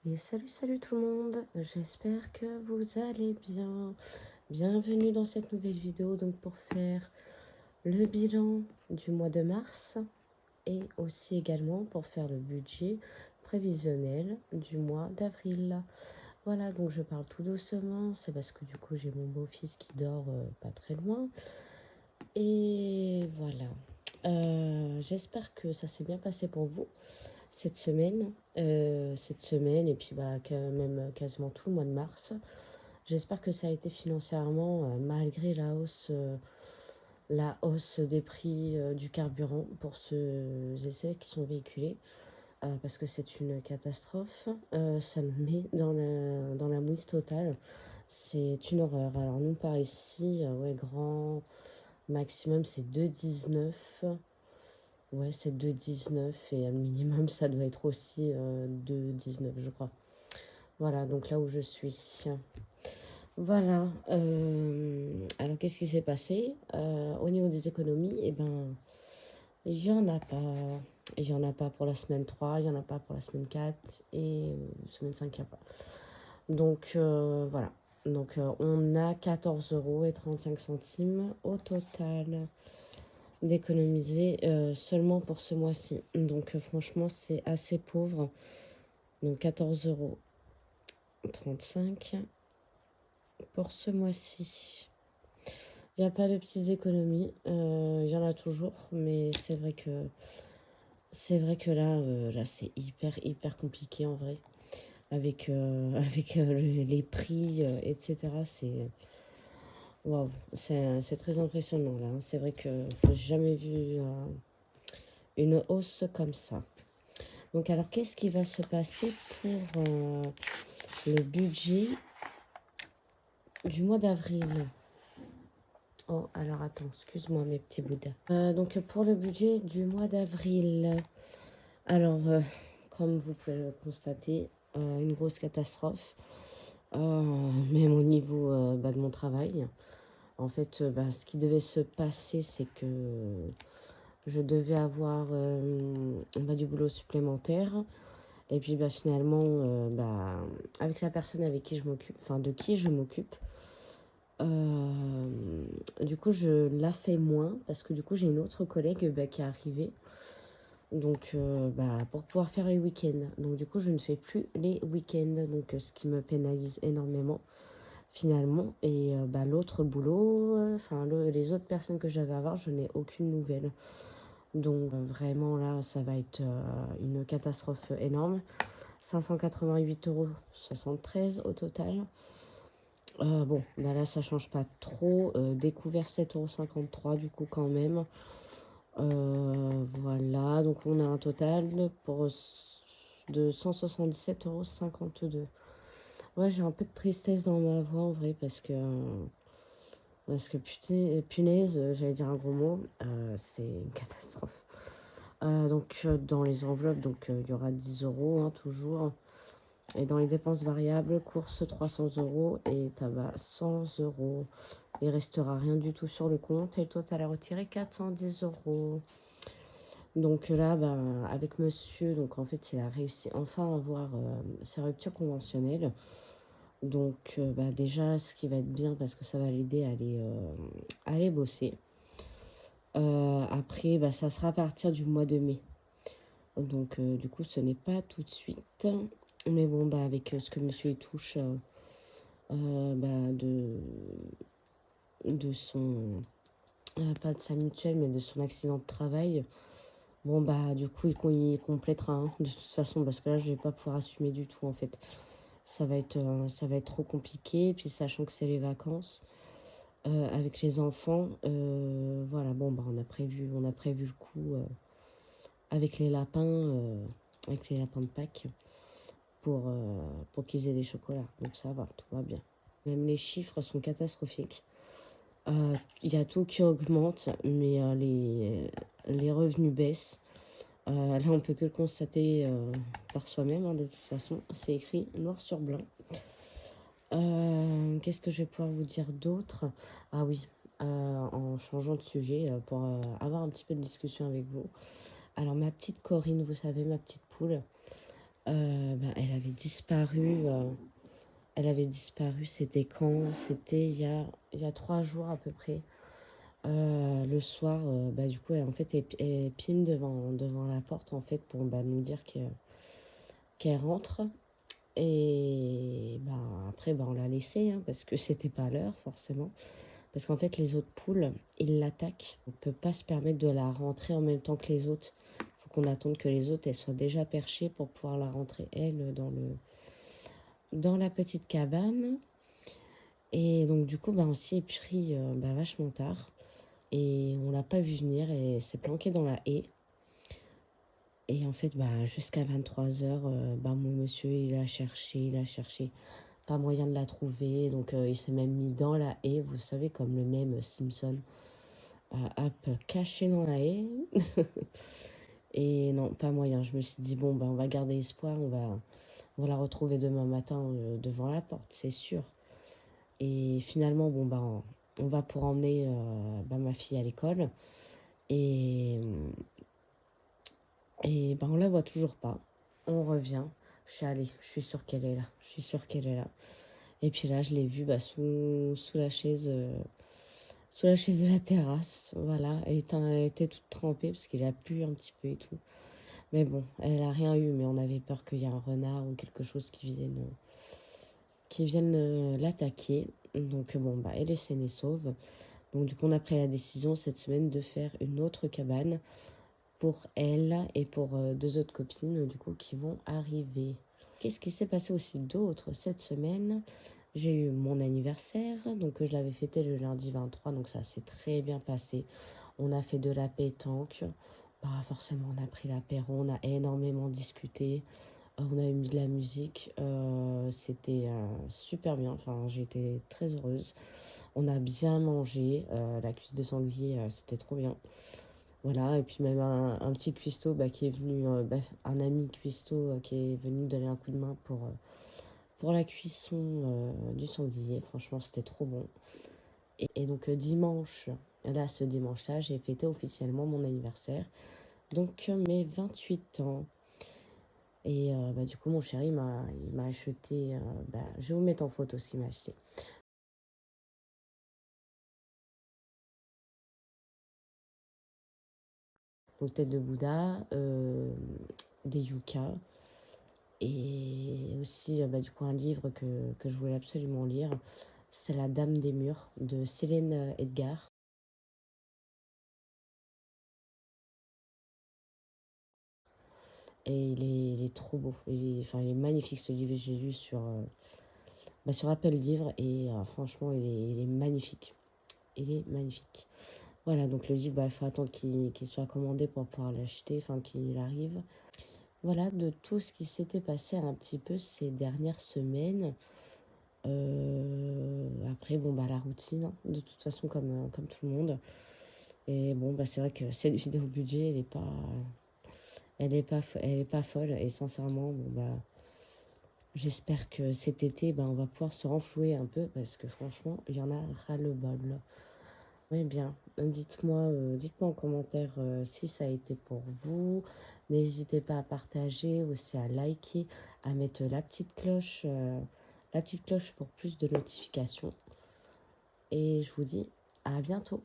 Et salut tout le monde, j'espère que vous allez bien. Bienvenue dans cette nouvelle vidéo donc pour faire le bilan du mois de mars et aussi également pour faire le budget prévisionnel du mois d'avril. Voilà, donc je parle tout doucement, c'est parce que du coup j'ai mon beau-fils qui dort pas très loin. Et voilà, j'espère que ça s'est bien passé pour vous cette semaine et puis bah, quand même quasiment tout le mois de mars. J'espère que ça a été financièrement, malgré la hausse des prix du carburant pour ceux essais qui sont véhiculés, parce que c'est une catastrophe. Ça me met dans la mouise totale. C'est une horreur. Alors nous par ici, ouais, grand maximum c'est 2,19. Ouais, c'est 2,19 et un minimum, ça doit être aussi 2,19, je crois. Voilà, donc là où je suis. Voilà. Alors, qu'est-ce qui s'est passé au niveau des économies? Eh ben, il n'y en a pas. Il n'y en a pas pour la semaine 3, il n'y en a pas pour la semaine 4 et semaine 5, il n'y a pas. Donc, voilà. Donc, on a 14 € et 35 centimes au total d'économiser seulement pour ce mois-ci. Donc franchement, c'est assez pauvre. Donc 14,35 € pour ce mois-ci. Il n'y a pas de petites économies. Il y en a toujours, mais c'est vrai que là c'est hyper compliqué en vrai. Avec, avec les prix, etc. C'est waouh, c'est très impressionnant là, hein. C'est vrai que j'ai jamais vu une hausse comme ça. Donc alors, qu'est-ce qui va se passer pour le budget du mois d'avril? Oh, alors attends, excuse-moi mes petits bouddhas. Donc pour le budget du mois d'avril, alors comme vous pouvez le constater, une grosse catastrophe, même au niveau de mon travail. En fait, ce qui devait se passer, c'est que je devais avoir du boulot supplémentaire. Et puis finalement, avec la personne avec qui je m'occupe, enfin de qui je m'occupe, du coup je la fais moins parce que du coup j'ai une autre collègue qui est arrivée. Donc pour pouvoir faire les week-ends. Donc du coup je ne fais plus les week-ends. Donc ce qui me pénalise énormément finalement. Et l'autre boulot, les autres personnes que j'avais à voir, je n'ai aucune nouvelle. Donc vraiment là ça va être une catastrophe énorme. 588,73 € au total. Bon, là, ça change pas trop. Découvert 7,53 € du coup quand même. Voilà, donc on a un total de 177,52 €. Ouais, j'ai un peu de tristesse dans ma voix en vrai parce que putain, punaise, j'allais dire un gros mot, c'est une catastrophe. Donc dans les enveloppes, donc il y aura 10 € hein, toujours. Et dans les dépenses variables, course 300 € et tabac 100 €. Il restera rien du tout sur le compte et le total à retirer 410 €. Donc là, avec monsieur, donc en fait, il a réussi enfin à avoir sa rupture conventionnelle. Donc déjà, ce qui va être bien parce que ça va l'aider à aller bosser. Après, ça sera à partir du mois de mai. Donc du coup, ce n'est pas tout de suite. Mais bon, avec ce que monsieur y touche, de son, pas de sa mutuelle, mais de son accident de travail. Bon, du coup, il complétera, hein, de toute façon, parce que là, je vais pas pouvoir assumer du tout, en fait. Ça va être trop compliqué. Et puis, sachant que c'est les vacances, avec les enfants, voilà, bon, on a prévu le coup avec les lapins, de Pâques, pour qu'ils aient des chocolats. Donc, ça va, tout va bien. Même les chiffres sont catastrophiques. Il y a tout qui augmente, mais les revenus baissent. Là, on peut que le constater par soi-même, hein, de toute façon. C'est écrit noir sur blanc. Qu'est-ce que je vais pouvoir vous dire d'autre? Ah oui, en changeant de sujet, pour avoir un petit peu de discussion avec vous. Alors, ma petite Corinne, vous savez, ma petite poule, Elle avait disparu, c'était quand? C'était il y a 3 jours à peu près. Le soir, du coup, en fait, elle pine devant la porte, en fait, pour, nous dire qu'elle rentre. Et après, on l'a laissée, hein, parce que c'était pas l'heure, forcément. Parce qu'en fait, les autres poules, ils l'attaquent. On peut pas se permettre de la rentrer en même temps que les autres. Faut qu'on attende que les autres, elles soient déjà perchées pour pouvoir la rentrer, elle, dans la petite cabane. Et donc, du coup, on s'y est pris vachement tard. Et on l'a pas vu venir et s'est planqué dans la haie. Et en fait, jusqu'à 23 h, mon monsieur, il a cherché. Pas moyen de la trouver. Donc, il s'est même mis dans la haie, vous savez, comme le même Simpson. Hop, caché dans la haie. Et non, pas moyen. Je me suis dit, bon, on va garder espoir. On va la retrouver demain matin devant la porte, c'est sûr. Et finalement, on va pour emmener ma fille à l'école. Et, on la voit toujours pas. On revient. Je suis allée, je suis sûre qu'elle est là. Je suis sûre qu'elle est là. Et puis là, je l'ai vue sous la chaise. Sous la chaise de la terrasse, voilà, elle était toute trempée parce qu'il a plu un petit peu et tout. Mais bon, elle a rien eu, mais on avait peur qu'il y ait un renard ou quelque chose qui vienne l'attaquer. Donc elle est saine et sauve. Donc du coup, on a pris la décision cette semaine de faire une autre cabane pour elle et pour 2 autres copines du coup qui vont arriver. Qu'est-ce qui s'est passé aussi d'autre cette semaine? J'ai eu mon anniversaire, donc je l'avais fêté le lundi 23, donc ça s'est très bien passé. On a fait de la pétanque, forcément on a pris l'apéro, on a énormément discuté, on a mis de la musique, c'était super bien, enfin j'étais très heureuse. On a bien mangé, la cuisse de sanglier, c'était trop bien. Voilà, et puis même un petit cuistot qui est venu, un ami cuistot qui est venu donner un coup de main pour la cuisson du sanglier. Franchement, c'était trop bon. Et donc dimanche, là, ce dimanche-là, j'ai fêté officiellement mon anniversaire. Donc mes 28 ans. Et du coup, mon chéri il m'a acheté, je vais vous mettre en photo ce qu'il m'a acheté. Donc tête de Bouddha, des yuccas. Et aussi, du coup, un livre que je voulais absolument lire. C'est La Dame des Murs de Célène Edgar. Et il est trop beau. Il est magnifique ce livre. J'ai lu sur Apple Livre et franchement, il est magnifique. Il est magnifique. Voilà, donc le livre, il faut attendre qu'il soit commandé pour pouvoir l'acheter, enfin qu'il arrive. Voilà, de tout ce qui s'était passé un petit peu ces dernières semaines. Après, la routine, hein, de toute façon, comme tout le monde. Et c'est vrai que cette vidéo budget, elle est pas folle. Et sincèrement, j'espère que cet été, on va pouvoir se renflouer un peu parce que franchement, il y en a ras-le-bol. Oui, bien. Dites-moi en commentaire si ça a été pour vous. N'hésitez pas à partager, aussi à liker, à mettre la petite cloche pour plus de notifications. Et je vous dis à bientôt.